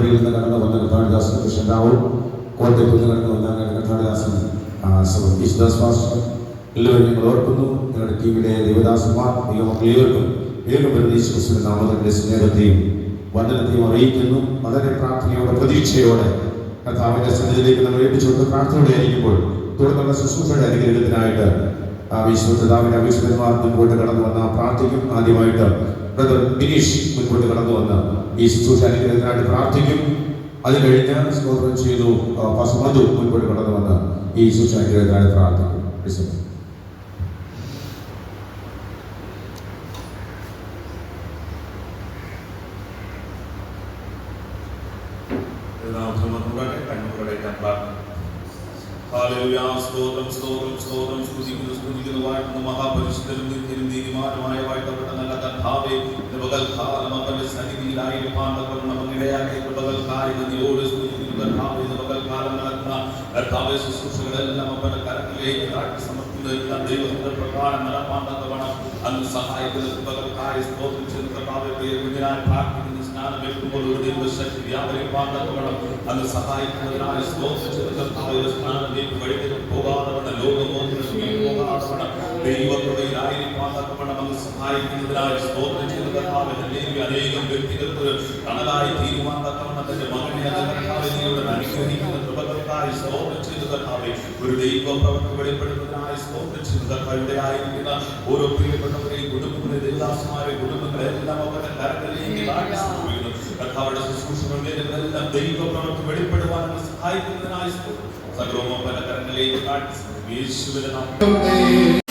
കൊടുപ്പുഴയിൽ നിന്ന് കടന്നു വന്ന കർത്താവിദാസൻ കൃഷ്ണരാവും, കോട്ടയത്ത് നിന്ന് കടന്നു വന്ന കർത്താവിദാസൻ യേശുദാസ് മാസ്റ്റർ, എല്ലാവരും ഞങ്ങൾ ഓർക്കുന്നു. ഞങ്ങളുടെ ടീമിലെ ദേവദാസന്മാർ ദൈവമക്കളേവർക്കും വേഗം പ്രതീക്ഷിക്കുന്ന നാമത്തിന്റെ സ്നേഹത്തെയും വന്ദനത്തെയും അറിയിക്കുന്നു. വളരെ പ്രാർത്ഥനയോടെ പ്രതീക്ഷയോടെ കർത്താവിന്റെ സന്നിധിയിലേക്ക് നമ്മൾ ഏൽപ്പിച്ചുകൊണ്ട് പ്രാർത്ഥനയോടെ ആയിരിക്കുമ്പോൾ തുടർന്നുള്ള ശുശ്രൂഷയുടെ അനുഗ്രഹത്തിനായിട്ട് വിശ്വപിതാവിന്റെ അഭിഷേകന്മാർ മുൻപോട്ട് കടന്നു വന്ന പ്രാർത്ഥിക്കും. ആദ്യമായിട്ട് ബ്രദർ ബിനീഷ് മുൻപോട്ട് കടന്നു വന്ന് ഈ ശുശ്രൂഷ അനുഗ്രഹത്തിനായിട്ട് പ്രാർത്ഥിക്കും. അത് കഴിഞ്ഞ് സ്തോത്രം ചെയ്തു മധു മുൻപോട്ട് കടന്നു വന്ന് ഈ ശുശ്രൂഷ അനുഗ്രഹത്തിനായിട്ട് പ്രാർത്ഥിക്കും. മഹാപരിശുദ്ധനും നിത്യനും നീതിമാനുമായ വാഴ്ത്തപ്പെട്ട നല്ല കർത്താവേ, പകൽക്കാലം സന്നിധിയിലായിരിക്കാൻ ഇടയാക്കിയ പകൽക്കാലിയോട് കർത്താവേ, പകൽക്കാലം നടക്കുന്ന കർത്താവെ ശുശ്രൂഷകളെല്ലാം അവരുടെ കരങ്ങളിലേക്ക് കാട്ടി സമർപ്പിക്കുന്ന ദൈവത്തിന്റെ പ്രകാരം നടപ്പാണ്ടവണ്ണം അന്ന് സഹായിക്കുന്ന പകൽക്കാരി സ്തോത്രം ചെയ്ത് കർത്താവെ കുഞ്ഞിനായി പ്രാർത്ഥിക്കുന്ന സ്നാനം വെക്കുമ്പോൾ ഒരു ദൈവശക്തി വ്യാപരിപ്പാണ്ടവണ്ണം അന്ന് സഹായിക്കുന്നതിനായി സ്തോത്രം ചെയ്ത് കർത്താവെ സ്നാനത്തിലേക്ക് വഴിക്ക് പോകാതവണ്ണം ലോകമോചനത്തിലേക്ക് പോകാതവണ്ണം ദൈവകൃപയിലായിരിക്കാതവണ്ണം അന്ന് സഹായിക്കുന്നതിനായി സ്തോത്രം ചെയ്ത് കർത്താവെ അനേകം വ്യക്തികൾക്ക് തണലായി തീരുമാനത്തവണ്ണം തന്റെ മകനെ കർത്താവിനോട് അനുഗ്രഹിക്കുന്ന കൃപകൾക്കായി സ്തോത്രം ചെയ്ത് കർത്താവെ ഒരു ദൈവ പ്രവൃത്തി വെളിപ്പെടുത്തുന്നതിനായി സ്തോത്രം ചെയ്ത് കർത്താവിടെ ആയിരിക്കുന്ന ഓരോ പ്രിയപ്പെട്ടവരെയും കുടുംബങ്ങളെ ദേവദാസന്മാരെ കുടുംബങ്ങളെല്ലാം അവരുടെ കരങ്ങളിലേക്ക് കർത്താവിടെ ശുശ്രൂഷകളെല്ലാം ദൈവ പ്രവൃത്തി വെളിപ്പെടുവാൻ സഹായിക്കുന്നതിനായി സകലവും പല കരങ്ങളിലേക്ക് കാട്ടി യേശുവിന്റെ നാമത്തിൽ